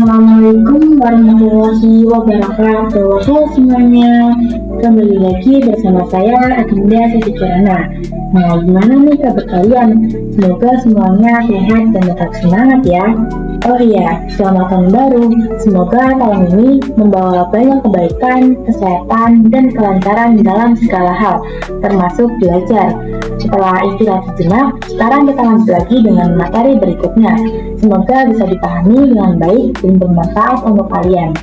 Assalamualaikum warahmatullahi wabarakatuh. Halo semuanya, kembali lagi bersama saya Adinda Siti Kirana. Nah, gimana nih kabar kalian? Semoga semuanya sehat dan tetap semangat ya. Oh iya, selamat tahun baru. Semoga tahun ini membawa banyak kebaikan, kesehatan, dan kelancaran dalam segala hal, termasuk belajar. Setelah istirahat sejenak, sekarang kita lanjut lagi dengan materi berikutnya. Semoga bisa dipahami dengan baik dan bermanfaat untuk kalian.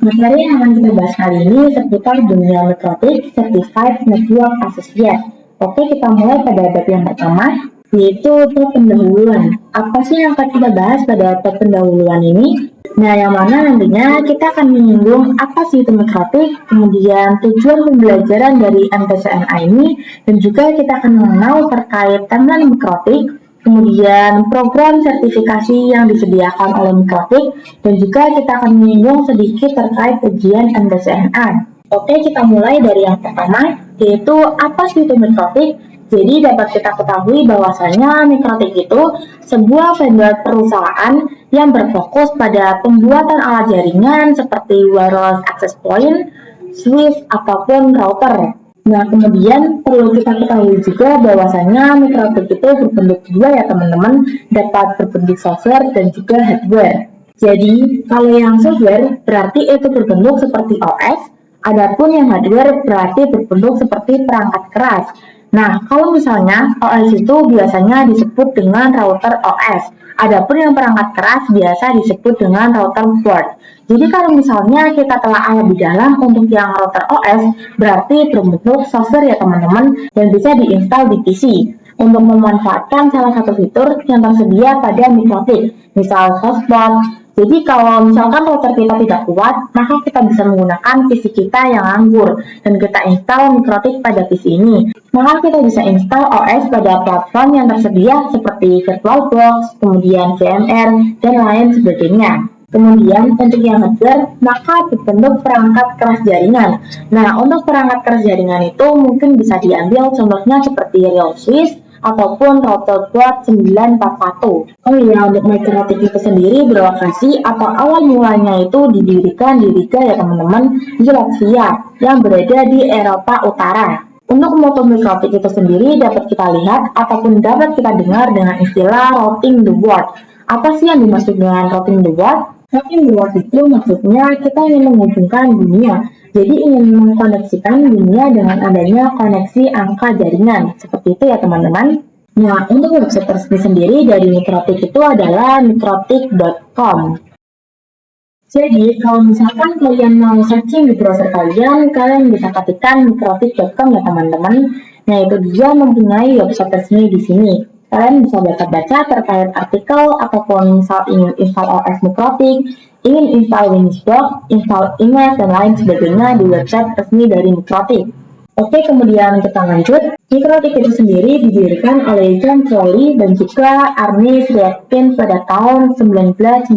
Materi yang akan kita bahas kali ini seputar dunia mikrotik Certified Network Associate. Oke, kita mulai pada bab yang pertama, yaitu bab pendahuluan. Apa sih yang akan kita bahas pada bab pendahuluan ini? Nah, yang mana nantinya kita akan menyinggung apa sih itu mikrotik, kemudian tujuan pembelajaran dari MTCNA ini, dan juga kita akan mengenal terkait timeline mikrotik, kemudian program sertifikasi yang disediakan oleh mikrotik, dan juga kita akan menyinggung sedikit terkait ujian MTCNA. Oke, kita mulai dari yang pertama, yaitu apa sih itu mikrotik? Jadi dapat kita ketahui bahwasanya mikrotik itu sebuah vendor perusahaan yang berfokus pada pembuatan alat jaringan seperti wireless access point, switch, ataupun router. Nah, kemudian perlu kita ketahui juga bahwasanya mikrotik itu berbentuk dua ya teman-teman, dapat berbentuk software dan juga hardware. Jadi, kalau yang software berarti itu berbentuk seperti OS, adapun yang hardware berarti berbentuk seperti perangkat keras. Nah, kalau misalnya OS itu biasanya disebut dengan router OS, adapun yang perangkat keras biasa disebut dengan router board. Jadi kalau misalnya kita telah lebih dalam untuk yang router OS, berarti berbentuk software ya teman-teman, dan bisa diinstal di PC untuk memanfaatkan salah satu fitur yang tersedia pada mikrotik, misal hotspot. Jadi kalau misalkan router kita tidak kuat, maka kita bisa menggunakan PC kita yang nganggur dan kita install mikrotik pada PC ini. Maka kita bisa install OS pada platform yang tersedia seperti VirtualBox, kemudian VMware, dan lain sebagainya. Kemudian untuk yang hardware, maka berbentuk perangkat keras jaringan. Nah, untuk perangkat keras jaringan itu mungkin bisa diambil contohnya seperti Real Switch ataupun router board 941. Oh iya, untuk mikrotik itu sendiri berlokasi atau awal mulanya itu didirikan di Riga ya teman-teman, di Latvia yang berada di Eropa Utara. Untuk moto mikrotik itu sendiri dapat kita lihat ataupun dapat kita dengar dengan istilah routing the world. Apa sih yang dimaksud dengan routing the world? Routing the world itu maksudnya kita ingin menghubungkan dunia. Jadi ingin mengkoneksikan dunia dengan adanya koneksi angka jaringan. Seperti itu ya teman-teman. Nah, untuk website resmi sendiri dari mikrotik itu adalah mikrotik.com. Jadi, kalau misalkan kalian mau searching di browser kalian bisa ketikkan mikrotik.com ya teman-teman. Nah, itu dia mempunyai website resmi di sini. Kalian bisa baca-baca terkait artikel ataupun misal ingin install OS mikrotik, ingin install Windows Box, install image, dan lain sebagainya di website resmi dari mikrotik. Oke, kemudian kita lanjut. Mikrotik itu sendiri didirikan oleh John Crowley dan juga Arne Sriatkin pada tahun 1996.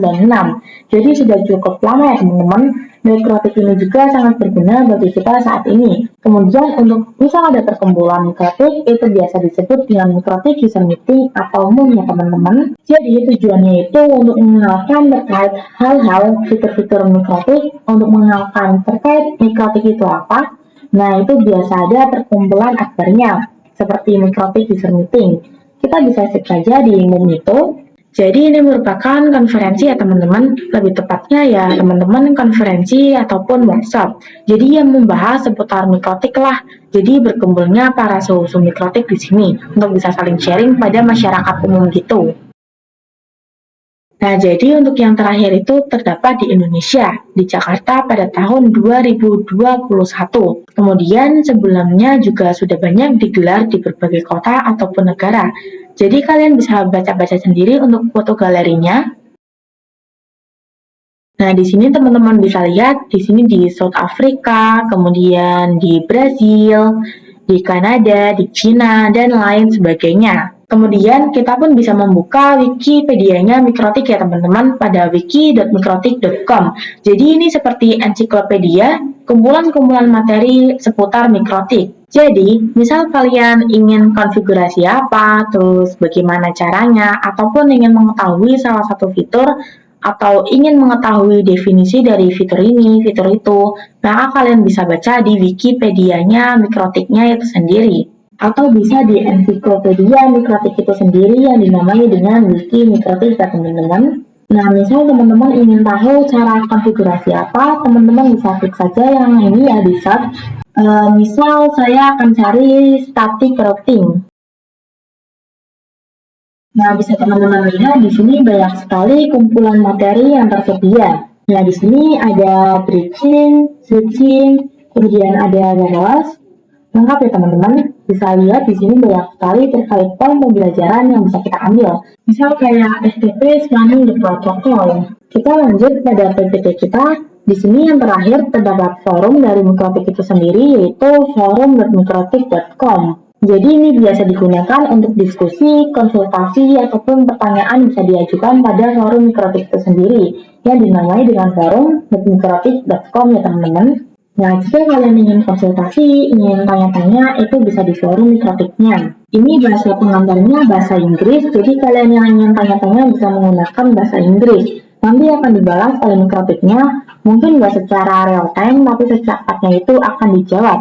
Jadi sudah cukup lama ya teman-teman. Mikrotik ini juga sangat berguna bagi kita saat ini. Kemudian untuk misal ada perkumpulan mikrotik, itu biasa disebut dengan mikrotik user meeting atau MUM ya teman-teman. Jadi tujuannya itu untuk mengenalkan terkait hal-hal fitur-fitur mikrotik, untuk mengenalkan terkait mikrotik itu apa. Nah, itu biasa ada perkumpulan akbarnya, seperti mikrotik user meeting. Kita bisa cek saja di MUM itu. Jadi ini merupakan konferensi ya teman-teman, lebih tepatnya ya teman-teman konferensi ataupun workshop. Jadi yang membahas seputar mikrotik lah. Jadi berkumpulnya para suhu mikrotik di sini untuk bisa saling sharing pada masyarakat umum gitu. Nah, jadi untuk yang terakhir itu terdapat di Indonesia, di Jakarta pada tahun 2021. Kemudian sebelumnya juga sudah banyak digelar di berbagai kota ataupun negara. Jadi kalian bisa baca-baca sendiri untuk foto galerinya. Nah, di sini teman-teman bisa lihat, di sini di South Africa, kemudian di Brazil, di Kanada, di Cina, dan lain sebagainya. Kemudian kita pun bisa membuka Wikipedia-nya mikrotik ya teman-teman pada wiki.mikrotik.com. Jadi ini seperti ensiklopedia, kumpulan-kumpulan materi seputar mikrotik. Jadi, misal kalian ingin konfigurasi apa, terus bagaimana caranya, ataupun ingin mengetahui salah satu fitur, atau ingin mengetahui definisi dari fitur ini, fitur itu, maka kalian bisa baca di Wikipedia-nya mikrotiknya itu sendiri. Atau bisa di ensiklopedia mikrotik itu sendiri yang dinamai dengan wiki mikrotik ya teman-teman. Nah, misal teman-teman ingin tahu cara konfigurasi apa, teman-teman bisa klik saja yang ini ya di search. Misal saya akan cari static routing. Nah, bisa teman-teman lihat di sini banyak sekali kumpulan materi yang tersedia. Nah, di sini ada bridging, switching, kemudian ada wireless. Lengkap ya teman-teman. Bisa lihat di sini banyak sekali terkait poin pembelajaran yang bisa kita ambil. Misal kayak FTP Spanning the Protocol. Kita lanjut pada PPT kita. Di sini yang terakhir terdapat forum dari Mikrotik itu sendiri, yaitu forum.mikrotik.com. Jadi ini biasa digunakan untuk diskusi, konsultasi, ataupun pertanyaan bisa diajukan pada forum Mikrotik itu sendiri, yang dinamai dengan forum.mikrotik.com ya teman-teman. Nah, jika kalian ingin konsultasi, ingin tanya-tanya, itu bisa di forum Mikrotiknya. Ini bahasa pengantarnya bahasa Inggris, jadi kalian yang ingin tanya-tanya bisa menggunakan bahasa Inggris. Nanti akan dibalas oleh Mikrotiknya, mungkin nggak secara real time, tapi secepatnya itu akan dijawab.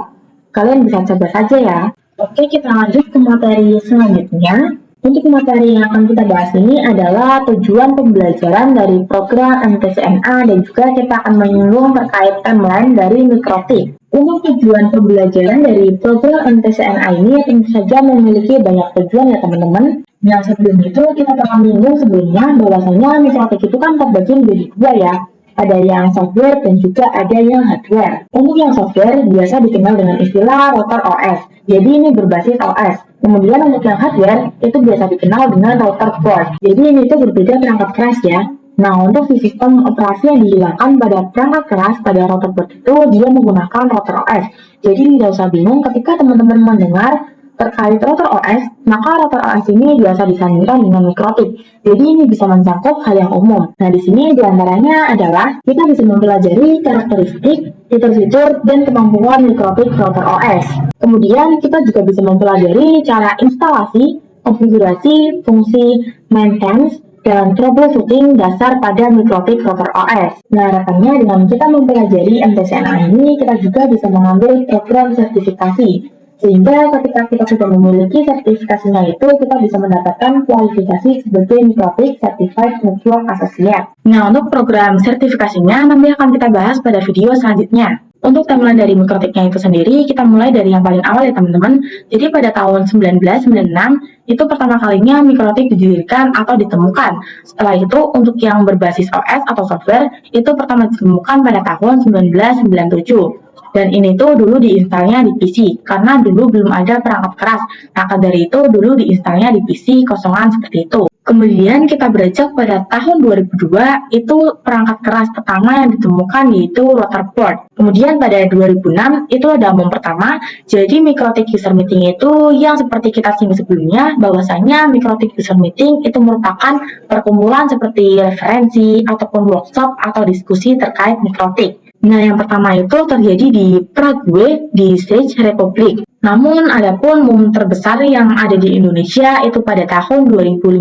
Kalian bisa coba saja ya. Oke, kita lanjut ke materi selanjutnya. Untuk materi yang akan kita bahas ini adalah tujuan pembelajaran dari program MTCNA dan juga kita akan menyinggung terkait timeline dari Mikrotik. Untuk tujuan pembelajaran dari program MTCNA ini tentu saja memiliki banyak tujuan ya teman-teman. Nah, sebelum itu kita akan menyinggung sebelumnya bahwasanya Mikrotik itu kan terbagi menjadi dua ya. Ada yang software dan juga ada yang hardware. Untuk yang software biasa dikenal dengan istilah router OS. Jadi ini berbasis OS. Kemudian untuk yang hardware itu biasa dikenal dengan router board. Jadi ini itu berbeda perangkat keras ya. Nah, untuk sistem operasi yang dihilangkan pada perangkat keras pada router board itu dia menggunakan router OS. Jadi tidak usah bingung ketika teman-teman mendengar terkait router OS, maka router OS ini biasa disandingkan dengan Mikrotik. Jadi ini bisa mencakup hal yang umum. Nah, di sini diantaranya adalah kita bisa mempelajari karakteristik, fitur-fitur, dan kemampuan Mikrotik router OS. Kemudian kita juga bisa mempelajari cara instalasi, konfigurasi, fungsi, maintenance, dan troubleshooting dasar pada Mikrotik router OS. Nah, harapannya dengan kita mempelajari MTCNA ini, kita juga bisa mengambil program sertifikasi. Sehingga ketika kita sudah memiliki sertifikasinya itu, kita bisa mendapatkan kualifikasi sebagai Mikrotik Certified Network Associate. Nah, untuk program sertifikasinya nanti akan kita bahas pada video selanjutnya. Untuk timeline dari Mikrotiknya itu sendiri, kita mulai dari yang paling awal ya teman-teman. Jadi pada tahun 1996, itu pertama kalinya Mikrotik didirikan atau ditemukan. Setelah itu, untuk yang berbasis OS atau software, itu pertama ditemukan pada tahun 1997. Dan ini tuh dulu diinstalnya di PC, karena dulu belum ada perangkat keras. Maka dari itu dulu diinstalnya di PC kosongan seperti itu. Kemudian kita beranjak pada tahun 2002, itu perangkat keras pertama yang ditemukan yaitu router board. Kemudian pada 2006, itu ada MOM pertama, jadi Mikrotik User Meeting itu yang seperti kita singgung sebelumnya, bahwasanya Mikrotik User Meeting itu merupakan perkumpulan seperti referensi, ataupun workshop, atau diskusi terkait Mikrotik. Nah, yang pertama itu terjadi di Prague di Czech Republic. Namun, adapun MOM terbesar yang ada di Indonesia itu pada tahun 2015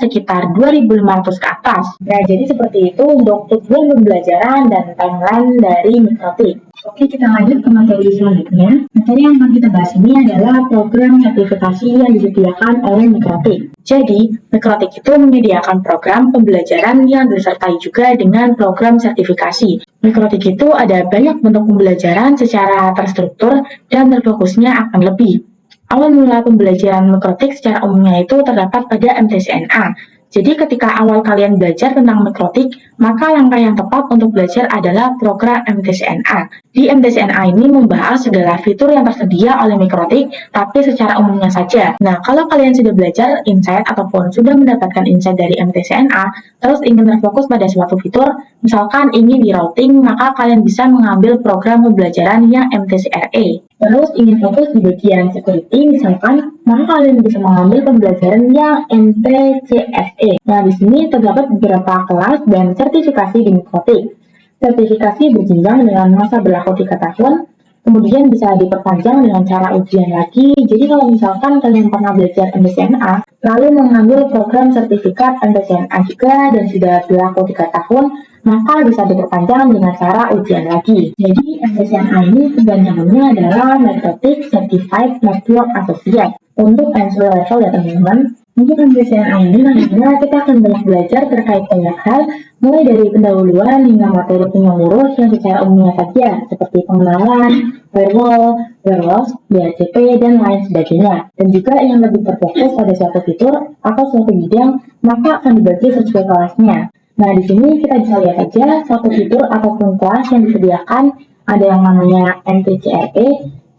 sekitar 2.500 ke atas. Nah, jadi seperti itu untuk tujuan pembelajaran dan timeline dari Mikrotik. Oke, kita lanjut ke materi selanjutnya. Materi yang akan kita bahas ini adalah program sertifikasi yang disediakan oleh Mikrotik. Jadi, Mikrotik itu menyediakan program pembelajaran yang disertai juga dengan program sertifikasi. Mikrotik itu ada banyak bentuk pembelajaran secara terstruktur dan terfokusnya akan lebih. Awal mula pembelajaran Mikrotik secara umumnya itu terdapat pada MTCNA. Jadi ketika awal kalian belajar tentang Mikrotik, maka langkah yang tepat untuk belajar adalah program MTCNA. Di MTCNA ini membahas segala fitur yang tersedia oleh Mikrotik, tapi secara umumnya saja. Nah, kalau kalian sudah belajar insight ataupun sudah mendapatkan insight dari MTCNA, terus ingin terfokus pada suatu fitur, misalkan ingin di routing, maka kalian bisa mengambil program pembelajaran yang MTCRA. Terus ingin fokus di bagian security misalkan, maka kalian bisa mengambil pembelajaran yang MTCSE. Nah, di sini terdapat beberapa kelas dan sertifikasi di Mikrotik. Sertifikasi berjenjang dengan masa berlaku 3 tahun, Kemudian bisa diperpanjang dengan cara ujian lagi. Jadi kalau misalkan kalian pernah belajar MTCNA, lalu mengambil program sertifikat MTCNA juga dan sudah berlaku 3 tahun, maka bisa diperpanjang dengan cara ujian lagi. Jadi MTCNA ini kepanjangannya adalah Microtik Certified Network Associate. Untuk entry level ya teman-teman. Untuk MTCNA ini nantinya kita akan banyak belajar terkait banyak hal, mulai dari pendahuluan hingga materi penyeluruh yang secara umumnya saja, seperti pengenalan, firewall, wireless, DHCP, dan lain sebagainya. Dan juga yang lebih terfokus pada suatu fitur atau suatu bidang, maka akan dibagi sesuai kelasnya. Nah, di sini kita bisa lihat aja suatu fitur ataupun kelas yang disediakan, ada yang namanya MTCRE.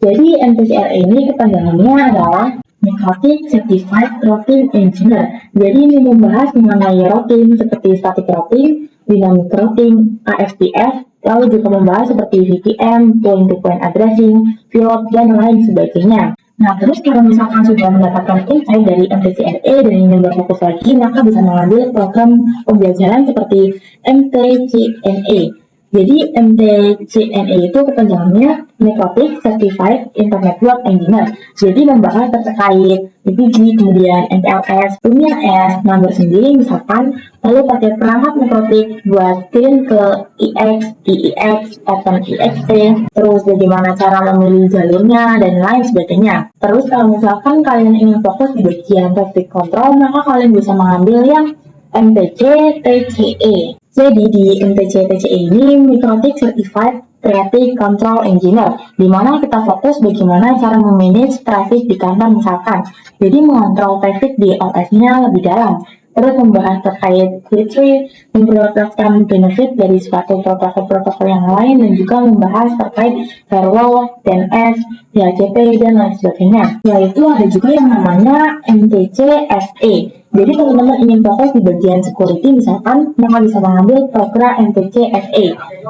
Jadi MTCRE ini kepanjangannya adalah Microtik Certified Routing Engineer. Jadi ini membahas mengenai routing seperti static routing, dynamic routing, ASPF, lalu juga membahas seperti VPN, point-to-point addressing, VoIP, dan lain sebagainya. Nah, terus kalau misalkan sudah mendapatkan insight dari MTCRE dan ingin berfokus lagi, maka bisa mengambil program pembelajaran seperti MTCNA. Jadi MTCNA itu kepanjangannya Microtik Certified Internet Network Engineer. Jadi membahas terkait DPG, kemudian MPLS, Lumion S, number sendiri misalkan, lalu pakai perangkat Microtik buat screen ke IX, IEX, OpenEXT, terus bagaimana cara memilih jalurnya, dan lain sebagainya. Terus kalau misalkan kalian ingin fokus di bagian traffic control, maka kalian bisa mengambil yang MTC TCE. Jadi di MTC TCE ini Microtik Certified Traffic Control Engineer, di mana kita fokus bagaimana cara memanage traffic di kantor misalkan. Jadi mengontrol traffic di OS-nya lebih dalam. Terus membahas terkait filtering, memprioritaskan benefit dari suatu protokol-protokol yang lain, dan juga membahas terkait firewall, DNS, DHCP, dan lain sebagainya. Yaitu ada juga yang namanya MTC SE. Jadi teman-teman ingin fokus di bagian security misalkan, maka bisa mengambil program MTC SE.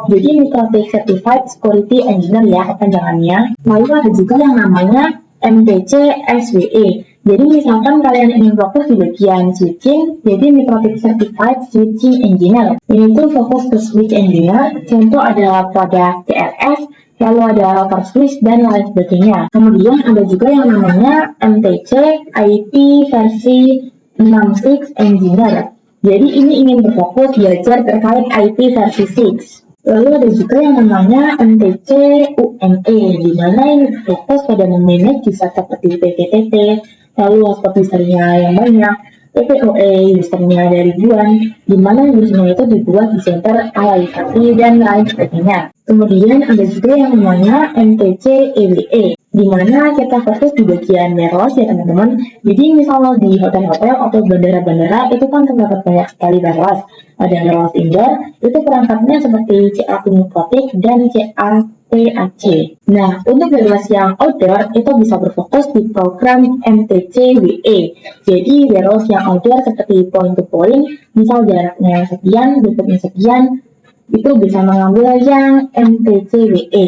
Jadi Microtik Certified Security Engineer ya kepanjangannya. Lalu ada juga yang namanya MTC SWE. Jadi misalkan kalian ingin fokus di bagian switching, jadi Microtik Certified Switching Engineer. Ini tuh fokus ke switch engineer, contoh ada produk TLS, lalu ada router switch, dan lain sebagainya. Kemudian ada juga yang namanya MTC IP versi 66 Engineer. Jadi ini ingin berfokus belajar terkait IP versi 6. Lalu ada juga yang namanya MTC UME, di mana ini berfokus pada memanage user seperti PPTP, lalu hotspot usernya yang banyak, PPOE usernya dari ribuan, di mana usernya itu dibuat di center alokasi dan lain sebagainya. Kemudian ada juga yang namanya MTC EWE, di mana kita fokus di bagian warehouse ya teman-teman. Jadi misalnya di hotel-hotel atau bandara-bandara itu kan terdapat banyak sekali warehouse. Ada warehouse indoor, itu perangkatnya seperti CAP Microtik dan CAPAC. Nah, untuk warehouse yang outdoor itu bisa berfokus di program MTC WE. Jadi warehouse yang outdoor seperti point to point, misal jaraknya sekian, depthnya sekian, itu bisa mengambil yang MTC WE.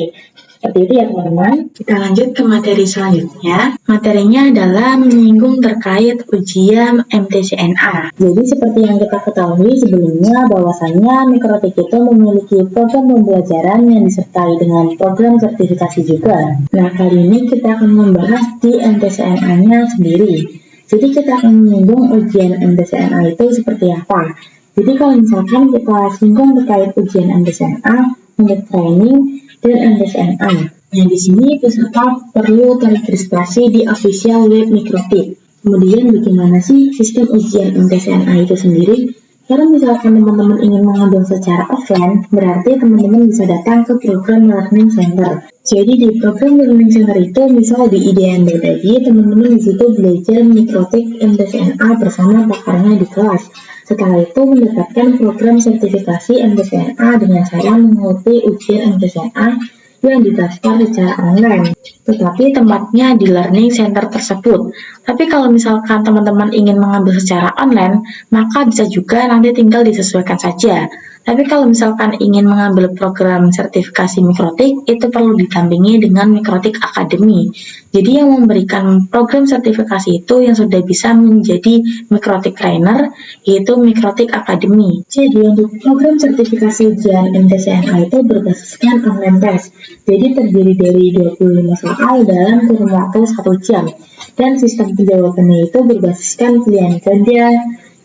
Seperti itu ya teman-teman. Kita lanjut ke materi selanjutnya. Materinya adalah menyinggung terkait ujian MTCNA. Jadi seperti yang kita ketahui sebelumnya bahwasannya Microtik itu memiliki program pembelajaran yang disertai dengan program sertifikasi juga. Nah, kali ini kita akan membahas di MTCNA-nya sendiri. Jadi kita akan menyinggung ujian MTCNA itu seperti apa. Jadi kalau misalkan kita singgung terkait ujian MTCNA untuk training dan MTCNA. Yang di sini peserta perlu teregistrasi di official web Microtik. Kemudian bagaimana sih sistem ujian MTCNA itu sendiri? Kalau misalkan teman-teman ingin mengambil secara offline, berarti teman-teman bisa datang ke program Learning Center. Jadi di program Learning Center itu, misal di IDNB tadi, teman-teman di situ belajar Microtik MTCNA bersama pakarnya di kelas. Setelah itu mendapatkan program sertifikasi MTCNA dengan cara mengikuti ujian MTCNA yang didaftar secara online, tetapi tempatnya di learning center tersebut. Tapi kalau misalkan teman-teman ingin mengambil secara online, maka bisa juga nanti tinggal disesuaikan saja. Tapi kalau misalkan ingin mengambil program sertifikasi mikrotik, itu perlu didampingi dengan Mikrotik Academy. Jadi yang memberikan program sertifikasi itu yang sudah bisa menjadi Mikrotik Trainer, yaitu Mikrotik Academy. Jadi untuk program sertifikasi ujian MTCNA itu berbasiskan online test. Jadi terdiri dari 25 soal dalam kurun waktu 1 jam. Dan sistem penjawabannya itu berbasiskan pilihan ganda.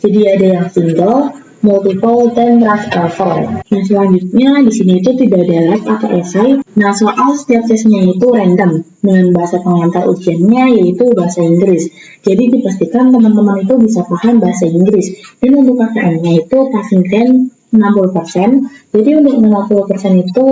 Jadi ada yang single, multiple, dan transfer. Nah selanjutnya di sini itu tidak ada lab atau esai. Nah soal setiap sesinya itu random dengan bahasa pengantar ujiannya yaitu bahasa Inggris. Jadi dipastikan teman-teman itu bisa paham bahasa Inggris. Dan untuk KKM-nya itu passing grade 60%. Jadi untuk 60% itu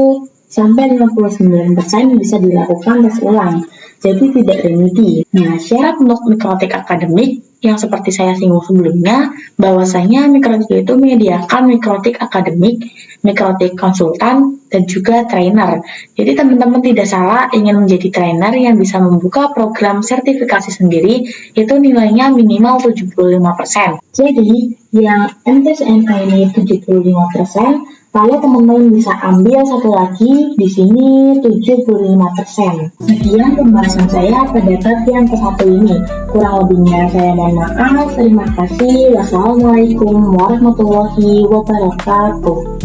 sampai 59% bisa dilakukan tes ulang. Jadi tidak remedi. Nah syarat untuk Mikrotik akademik yang seperti saya singgung sebelumnya, bahwasanya Mikrotik itu menyediakan Mikrotik akademik, Mikrotik konsultan, dan juga trainer. Jadi teman-teman tidak salah ingin menjadi trainer yang bisa membuka program sertifikasi sendiri, itu nilainya minimal 75%. Jadi yang MTCNA ini 75%, lalu teman-teman bisa ambil satu lagi di sini 75%. Sekian pembahasan saya pada tab yang ke-1 ini. Kurang lebihnya saya mohon maaf. Terima kasih. Wassalamualaikum warahmatullahi wabarakatuh.